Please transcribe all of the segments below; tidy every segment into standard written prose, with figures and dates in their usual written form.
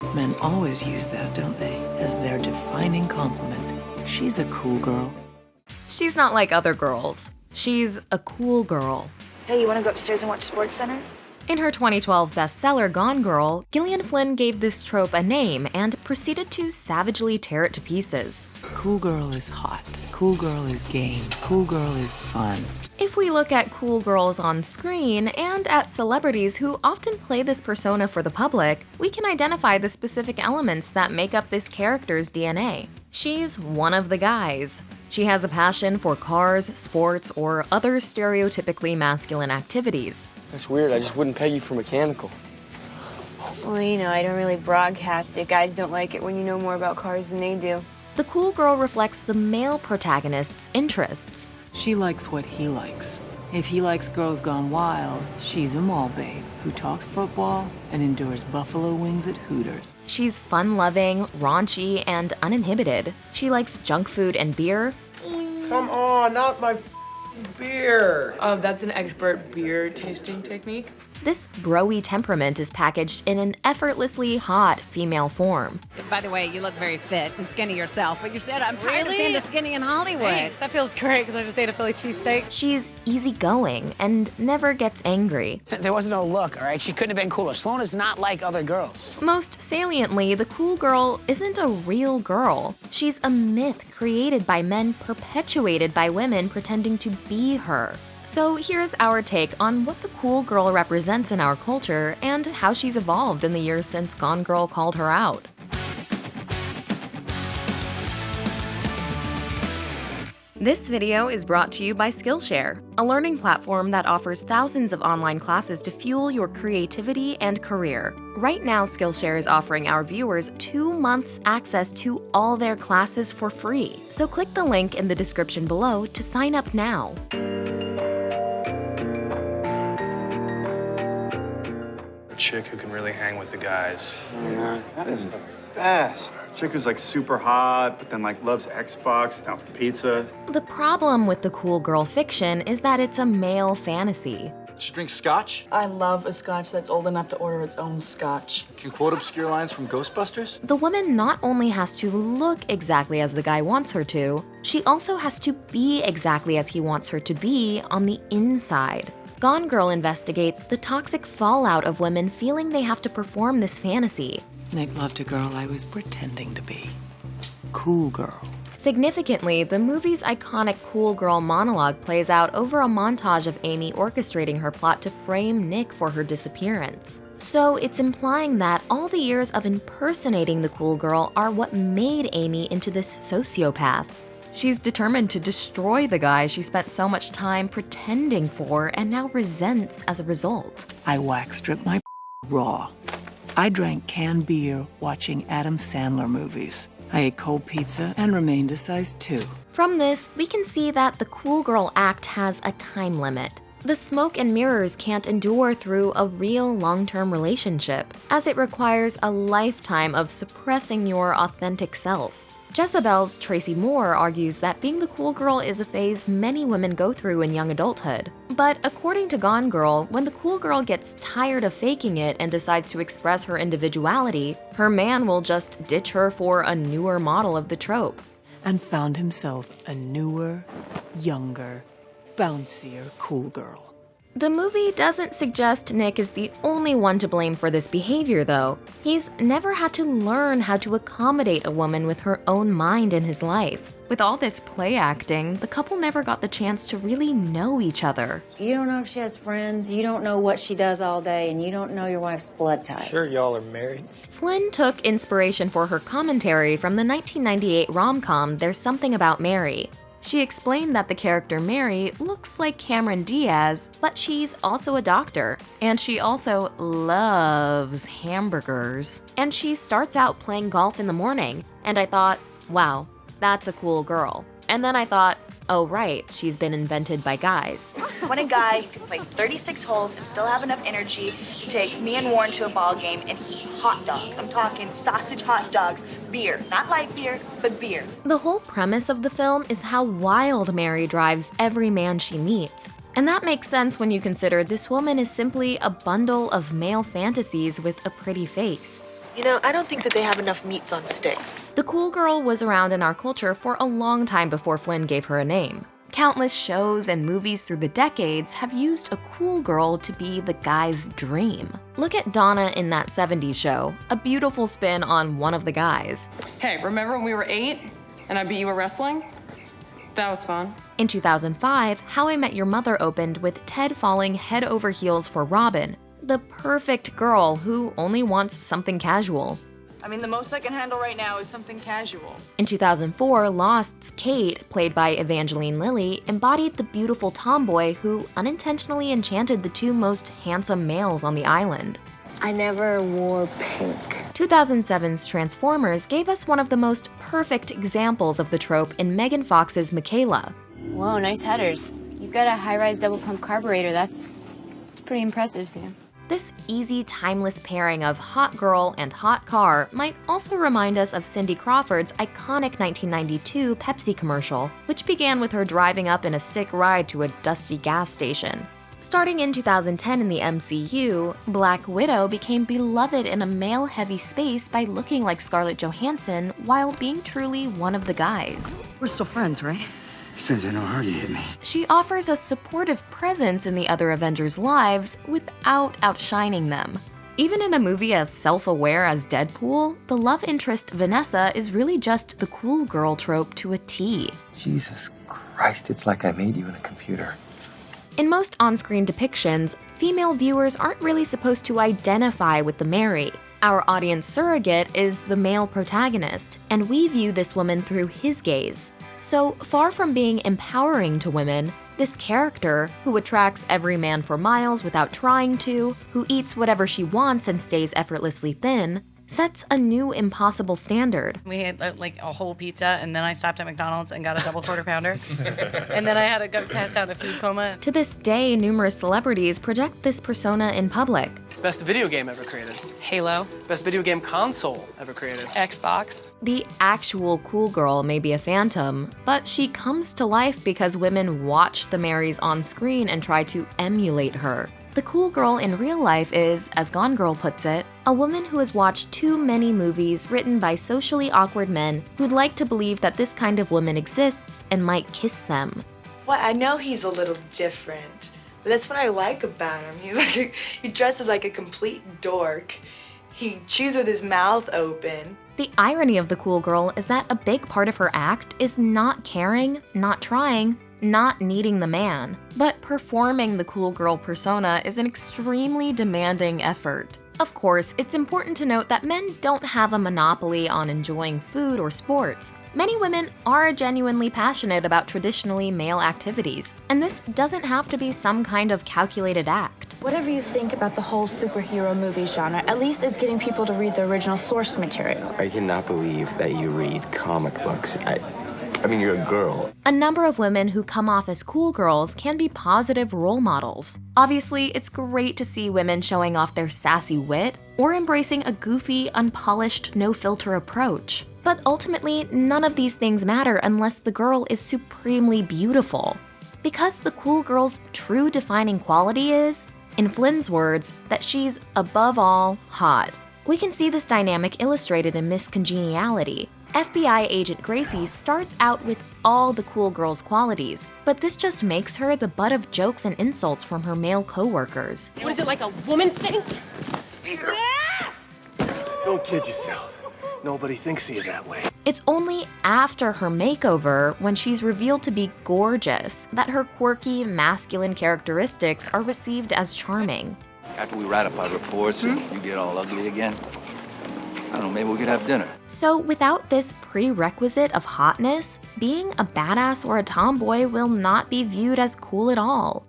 Men always use that, don't they, as their defining compliment. She's a cool girl. She's not like other girls. She's a cool girl. Hey, you want to go upstairs and watch SportsCenter? In her 2012 bestseller Gone Girl, Gillian Flynn gave this trope a name and proceeded to savagely tear it to pieces. Cool girl is hot. Cool girl is game. Cool girl is fun. If we look at cool girls on screen and at celebrities who often play this persona for the public, we can identify the specific elements that make up this character's DNA. She's one of the guys. She has a passion for cars, sports, or other stereotypically masculine activities. That's weird. I just wouldn't peg you for mechanical. Well, I don't really broadcast it. Guys don't like it when you know more about cars than they do. The cool girl reflects the male protagonist's interests. She likes what he likes. If he likes girls gone wild, she's a mall babe who talks football and endures buffalo wings at Hooters. She's fun-loving, raunchy, and uninhibited. She likes junk food and beer. Come on, not my beer. That's an expert beer tasting technique. This bro-y temperament is packaged in an effortlessly hot female form. By the way, you look very fit and skinny yourself, but you said I'm tired of seeing the skinny in Hollywood. Thanks, that feels great because I just ate a Philly cheesesteak. She's easygoing and never gets angry. There was no look, all right? She couldn't have been cooler. Sloan is not like other girls. Most saliently, the cool girl isn't a real girl. She's a myth created by men, perpetuated by women pretending to be her. So here's our take on what the cool girl represents in our culture and how she's evolved in the years since Gone Girl called her out. This video is brought to you by Skillshare, a learning platform that offers thousands of online classes to fuel your creativity and career. Right now, Skillshare is offering our viewers 2 months access to all their classes for free. So click the link in the description below to sign up now. A chick who can really hang with the guys. Yeah, that is the best. Chick who's like super hot, but then like loves Xbox, down for pizza. The problem with the cool girl fiction is that it's a male fantasy. She drinks scotch? I love a scotch that's old enough to order its own scotch. Can quote obscure lines from Ghostbusters? The woman not only has to look exactly as the guy wants her to, she also has to be exactly as he wants her to be on the inside. Gone Girl investigates the toxic fallout of women feeling they have to perform this fantasy. Nick loved a girl I was pretending to be. Cool girl. Significantly, the movie's iconic cool girl monologue plays out over a montage of Amy orchestrating her plot to frame Nick for her disappearance. So it's implying that all the years of impersonating the cool girl are what made Amy into this sociopath. She's determined to destroy the guy she spent so much time pretending for and now resents as a result. I wax stripped my raw. I drank canned beer watching Adam Sandler movies. I ate cold pizza and remained a size 2. From this, we can see that the cool girl act has a time limit. The smoke and mirrors can't endure through a real long-term relationship, as it requires a lifetime of suppressing your authentic self. Jezebel's Tracy Moore argues that being the cool girl is a phase many women go through in young adulthood. But according to Gone Girl, when the cool girl gets tired of faking it and decides to express her individuality, her man will just ditch her for a newer model of the trope. And found himself a newer, younger, bouncier cool girl. The movie doesn't suggest Nick is the only one to blame for this behavior, though. He's never had to learn how to accommodate a woman with her own mind in his life. With all this play acting, the couple never got the chance to really know each other. You don't know if she has friends, you don't know what she does all day, and you don't know your wife's blood type. Sure, y'all are married. Flynn took inspiration for her commentary from the 1998 rom-com There's Something About Mary. She explained that the character Mary looks like Cameron Diaz, but she's also a doctor. And she also loves hamburgers. And she starts out playing golf in the morning. And I thought, wow, that's a cool girl. And then I thought, oh right, she's been invented by guys. When a guy can play 36 holes and still have enough energy to take me and Warren to a ball game and eat hot dogs. I'm talking sausage hot dogs, beer. Not light beer, but beer. The whole premise of the film is how wild Mary drives every man she meets. And that makes sense when you consider this woman is simply a bundle of male fantasies with a pretty face. You know, I don't think that they have enough meats on sticks. The cool girl was around in our culture for a long time before Flynn gave her a name. Countless shows and movies through the decades have used a cool girl to be the guy's dream. Look at Donna in that 70s show, a beautiful spin on one of the guys. Hey, remember when we were 8 and I beat you at wrestling? That was fun. In 2005, How I Met Your Mother opened with Ted falling head over heels for Robin, the perfect girl who only wants something casual. I mean, the most I can handle right now is something casual. In 2004, Lost's Kate, played by Evangeline Lilly, embodied the beautiful tomboy who unintentionally enchanted the two most handsome males on the island. I never wore pink. 2007's Transformers gave us one of the most perfect examples of the trope in Megan Fox's Michaela. Whoa, nice headers. You've got a high-rise double-pump carburetor. That's pretty impressive, Sam. This easy, timeless pairing of hot girl and hot car might also remind us of Cindy Crawford's iconic 1992 Pepsi commercial, which began with her driving up in a sick ride to a dusty gas station. Starting in 2010 in the MCU, Black Widow became beloved in a male-heavy space by looking like Scarlett Johansson while being truly one of the guys. We're still friends, right? Depends on how hard you hit me. She offers a supportive presence in the other Avengers' lives without outshining them. Even in a movie as self-aware as Deadpool, the love interest Vanessa is really just the cool girl trope to a T. Jesus Christ, it's like I made you in a computer. In most on-screen depictions, female viewers aren't really supposed to identify with the Mary. Our audience surrogate is the male protagonist, and we view this woman through his gaze. So, far from being empowering to women, this character, who attracts every man for miles without trying to, who eats whatever she wants and stays effortlessly thin, sets a new impossible standard. We had like a whole pizza, and then I stopped at McDonald's and got a double quarter pounder. And then I had to go pass out in a food coma. To this day, numerous celebrities project this persona in public. Best video game ever created. Halo. Best video game console ever created. Xbox. The actual cool girl may be a phantom, but she comes to life because women watch the Marys on screen and try to emulate her. The cool girl in real life is, as Gone Girl puts it, a woman who has watched too many movies written by socially awkward men who'd like to believe that this kind of woman exists and might kiss them. Well, I know he's a little different, but that's what I like about him. He dresses like a complete dork. He chews with his mouth open. The irony of the cool girl is that a big part of her act is not caring, not trying, not needing the man. But performing the cool girl persona is an extremely demanding effort. Of course, it's important to note that men don't have a monopoly on enjoying food or sports. Many women are genuinely passionate about traditionally male activities, and this doesn't have to be some kind of calculated act. Whatever you think about the whole superhero movie genre, at least it's getting people to read the original source material. I cannot believe that you read comic books. I mean, you're a girl. A number of women who come off as cool girls can be positive role models. Obviously, it's great to see women showing off their sassy wit or embracing a goofy, unpolished, no-filter approach. But ultimately, none of these things matter unless the girl is supremely beautiful. Because the cool girl's true defining quality is, in Flynn's words, that she's above all hot. We can see this dynamic illustrated in Miss Congeniality. FBI agent Gracie starts out with all the cool girl's qualities, but this just makes her the butt of jokes and insults from her male co-workers. What is it, like a woman thing? Don't kid yourself. Nobody thinks of you that way. It's only after her makeover, when she's revealed to be gorgeous, that her quirky, masculine characteristics are received as charming. After we ratify reports and you get all ugly again, I don't know, maybe we could have dinner. So without this prerequisite of hotness, being a badass or a tomboy will not be viewed as cool at all.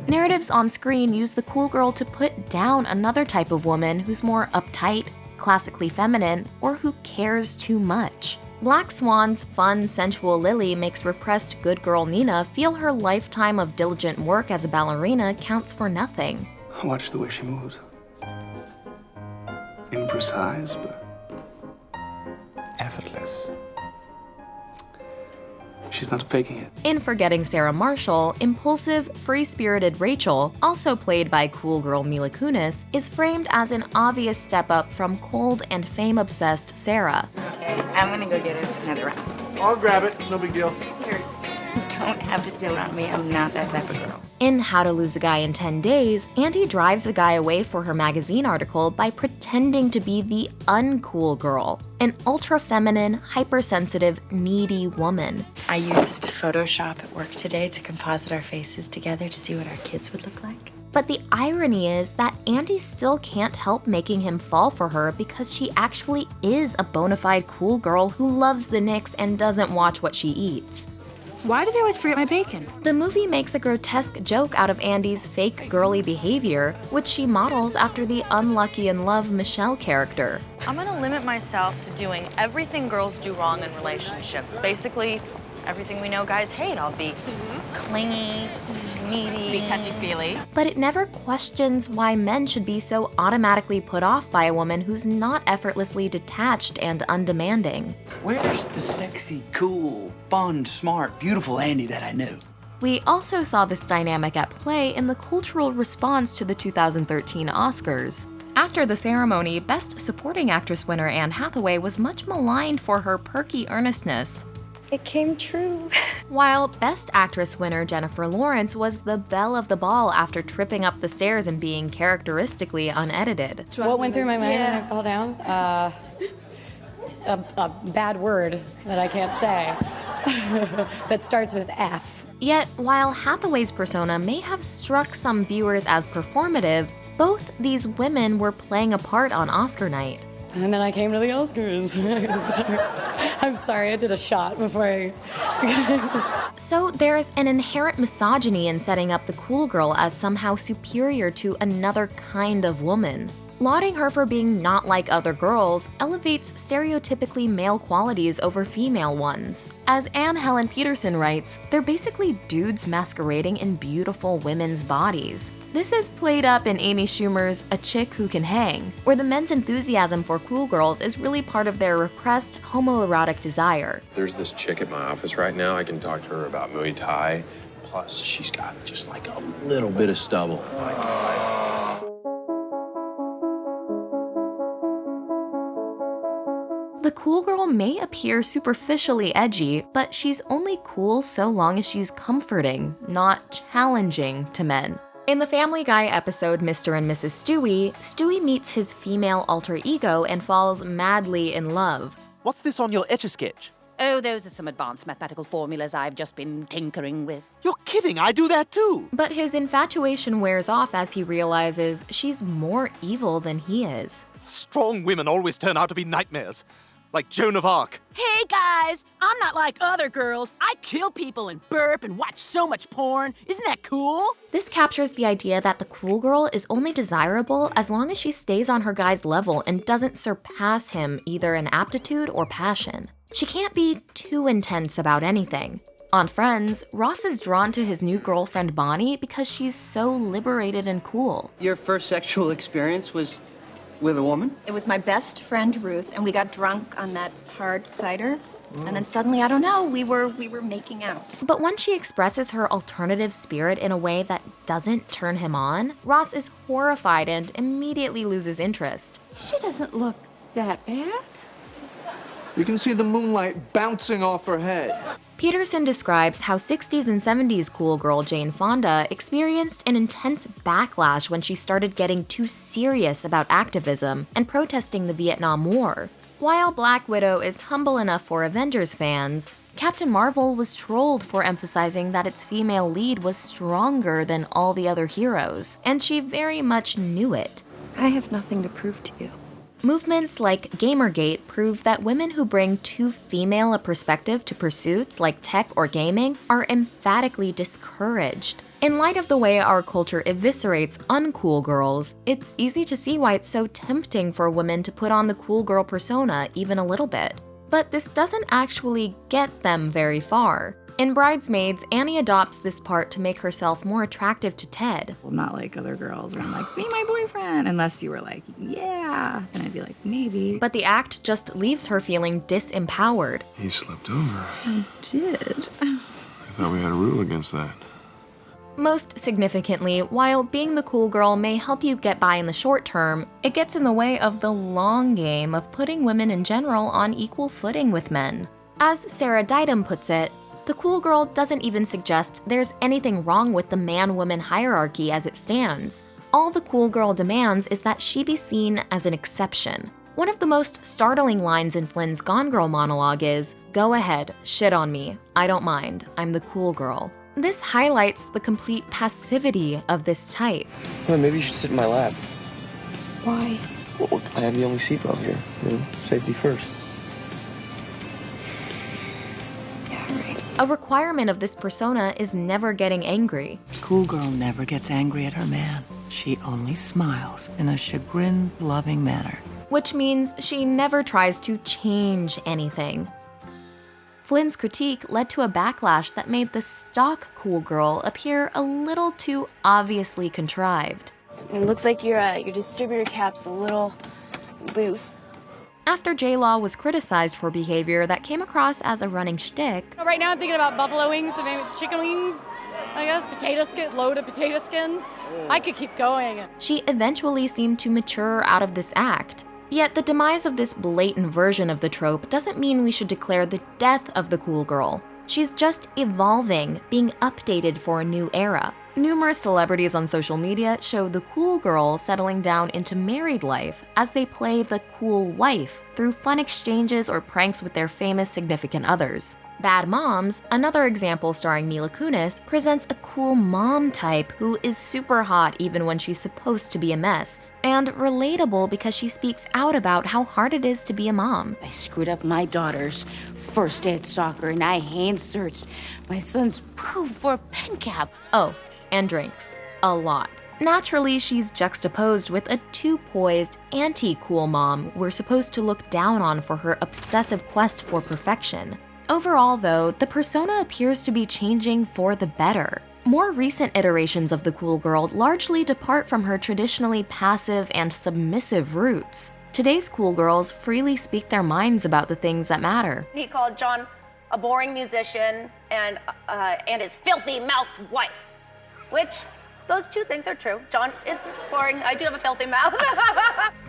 Narratives on screen use the cool girl to put down another type of woman who's more uptight, classically feminine, or who cares too much. Black Swan's fun, sensual Lily makes repressed good girl Nina feel her lifetime of diligent work as a ballerina counts for nothing. Watch the way she moves. Imprecise, but effortless. She's not faking it. In Forgetting Sarah Marshall, impulsive, free-spirited Rachel, also played by cool girl Mila Kunis, is framed as an obvious step up from cold and fame-obsessed Sarah. Okay, I'm gonna go get us another round. I'll grab it. It's no big deal. Here, you don't have to dote on me. I'm not that type of girl. In How to Lose a Guy in 10 Days, Andy drives a guy away for her magazine article by pretending to be the uncool girl, an ultra-feminine, hypersensitive, needy woman. I used Photoshop at work today to composite our faces together to see what our kids would look like. But the irony is that Andy still can't help making him fall for her because she actually is a bona fide cool girl who loves the Knicks and doesn't watch what she eats. Why do they always forget my bacon? The movie makes a grotesque joke out of Andy's fake girly behavior, which she models after the unlucky in love Michelle character. I'm gonna limit myself to doing everything girls do wrong in relationships. Basically, everything we know guys hate. I'll be clingy, needy, Be touchy-feely. But it never questions why men should be so automatically put off by a woman who's not effortlessly detached and undemanding. Where's the sexy, cool, fun, smart, beautiful Andy that I knew? We also saw this dynamic at play in the cultural response to the 2013 Oscars. After the ceremony, Best Supporting Actress winner Anne Hathaway was much maligned for her perky earnestness. It came true. While Best Actress winner Jennifer Lawrence was the belle of the ball after tripping up the stairs and being characteristically unedited. What went through my mind when I fell down? A bad word that I can't say that starts with F. Yet, while Hathaway's persona may have struck some viewers as performative, both these women were playing a part on Oscar night. And then I came to the Oscars. I'm sorry, I did a shot before I... So there's an inherent misogyny in setting up the cool girl as somehow superior to another kind of woman. Lauding her for being not like other girls elevates stereotypically male qualities over female ones. As Anne Helen Peterson writes, they're basically dudes masquerading in beautiful women's bodies. This is played up in Amy Schumer's A Chick Who Can Hang, where the men's enthusiasm for cool girls is really part of their repressed homoerotic desire. There's this chick at my office right now. I can talk to her about Muay Thai. Plus, she's got just like a little bit of stubble. The cool girl may appear superficially edgy, but she's only cool so long as she's comforting, not challenging to men. In the Family Guy episode Mr. and Mrs. Stewie, Stewie meets his female alter ego and falls madly in love. What's this on your Etch-a-Sketch? Oh, those are some advanced mathematical formulas I've just been tinkering with. You're kidding, I do that too! But his infatuation wears off as he realizes she's more evil than he is. Strong women always turn out to be nightmares. Like Joan of Arc. Hey guys, I'm not like other girls. I kill people and burp and watch so much porn. Isn't that cool? This captures the idea that the cool girl is only desirable as long as she stays on her guy's level and doesn't surpass him either in aptitude or passion. She can't be too intense about anything. On Friends, Ross is drawn to his new girlfriend Bonnie because she's so liberated and cool. Your first sexual experience was with a woman? It was my best friend Ruth, and we got drunk on that hard cider. And then suddenly, I don't know, we were making out. But when she expresses her alternative spirit in a way that doesn't turn him on, Ross is horrified and immediately loses interest. She doesn't look that bad. You can see the moonlight bouncing off her head. Peterson describes how 60s and 70s cool girl Jane Fonda experienced an intense backlash when she started getting too serious about activism and protesting the Vietnam War. While Black Widow is humble enough for Avengers fans, Captain Marvel was trolled for emphasizing that its female lead was stronger than all the other heroes, and she very much knew it. I have nothing to prove to you. Movements like Gamergate prove that women who bring too female a perspective to pursuits like tech or gaming are emphatically discouraged. In light of the way our culture eviscerates uncool girls, it's easy to see why it's so tempting for women to put on the cool girl persona even a little bit. But this doesn't actually get them very far. In Bridesmaids, Annie adopts this part to make herself more attractive to Ted. I'm not like other girls where I'm like, be my boyfriend, unless you were like, yeah. And I'd be like, maybe. But the act just leaves her feeling disempowered. You slept over. I did. I thought we had a rule against that. Most significantly, while being the cool girl may help you get by in the short term, it gets in the way of the long game of putting women in general on equal footing with men. As Sarah Didam puts it, the cool girl doesn't even suggest there's anything wrong with the man-woman hierarchy as it stands. All the cool girl demands is that she be seen as an exception. One of the most startling lines in Flynn's Gone Girl monologue is, "Go ahead, shit on me. I don't mind. I'm the cool girl." This highlights the complete passivity of this type. Well, maybe you should sit in my lap. Why? Well, I have the only seatbelt here. Safety first. A requirement of this persona is never getting angry. Cool girl never gets angry at her man. She only smiles in a chagrin-loving manner. Which means she never tries to change anything. Flynn's critique led to a backlash that made the stock cool girl appear a little too obviously contrived. It looks like your distributor cap's a little loose. After J-Law was criticized for behavior that came across as a running shtick, Right now I'm thinking about buffalo wings, maybe chicken wings, I guess, loaded potato skins. I could keep going. she eventually seemed to mature out of this act. Yet the demise of this blatant version of the trope doesn't mean we should declare the death of the cool girl. She's just evolving, being updated for a new era. Numerous celebrities on social media show the cool girl settling down into married life as they play the cool wife through fun exchanges or pranks with their famous significant others. Bad Moms, another example starring Mila Kunis, presents a cool mom type who is super hot even when she's supposed to be a mess, and relatable because she speaks out about how hard it is to be a mom. I screwed up my daughter's first day at soccer, and I hand-searched my son's poo for a pen cap. Oh, and drinks. A lot. Naturally, she's juxtaposed with a too-poised, anti-cool mom we're supposed to look down on for her obsessive quest for perfection. Overall, though, the persona appears to be changing for the better. More recent iterations of the cool girl largely depart from her traditionally passive and submissive roots. Today's cool girls freely speak their minds about the things that matter. He called John a boring musician and his filthy mouth wife, which those two things are true. John is boring. I do have a filthy mouth.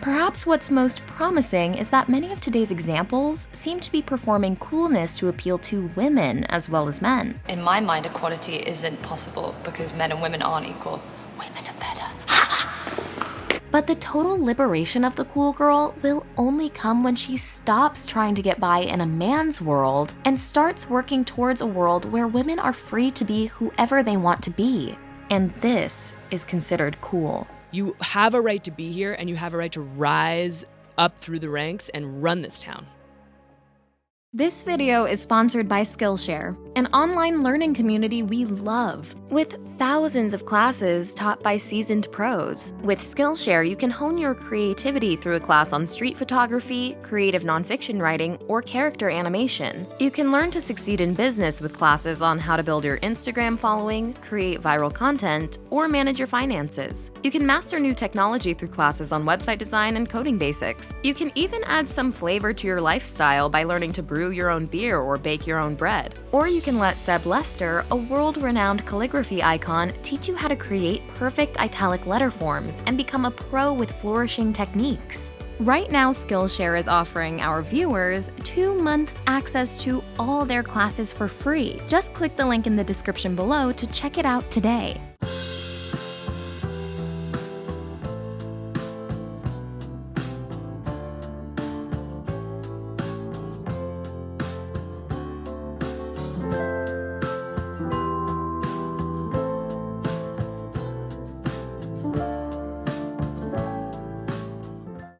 Perhaps what's most promising is that many of today's examples seem to be performing coolness to appeal to women as well as men. In my mind, equality isn't possible because men and women aren't equal. Women are better. But the total liberation of the cool girl will only come when she stops trying to get by in a man's world and starts working towards a world where women are free to be whoever they want to be. And this is considered cool. You have a right to be here, and you have a right to rise up through the ranks and run this town. This video is sponsored by Skillshare, an online learning community we love, with thousands of classes taught by seasoned pros. With Skillshare, you can hone your creativity through a class on street photography, creative nonfiction writing, or character animation. You can learn to succeed in business with classes on how to build your Instagram following, create viral content, or manage your finances. You can master new technology through classes on website design and coding basics. You can even add some flavor to your lifestyle by learning to brew your own beer or bake your own bread. Or you can let Seb Lester, a world-renowned calligraphy icon, teach you how to create perfect italic letter forms and become a pro with flourishing techniques. Right now, Skillshare is offering our viewers 2 months access to all their classes for free. Just click the link in the description below to check it out today.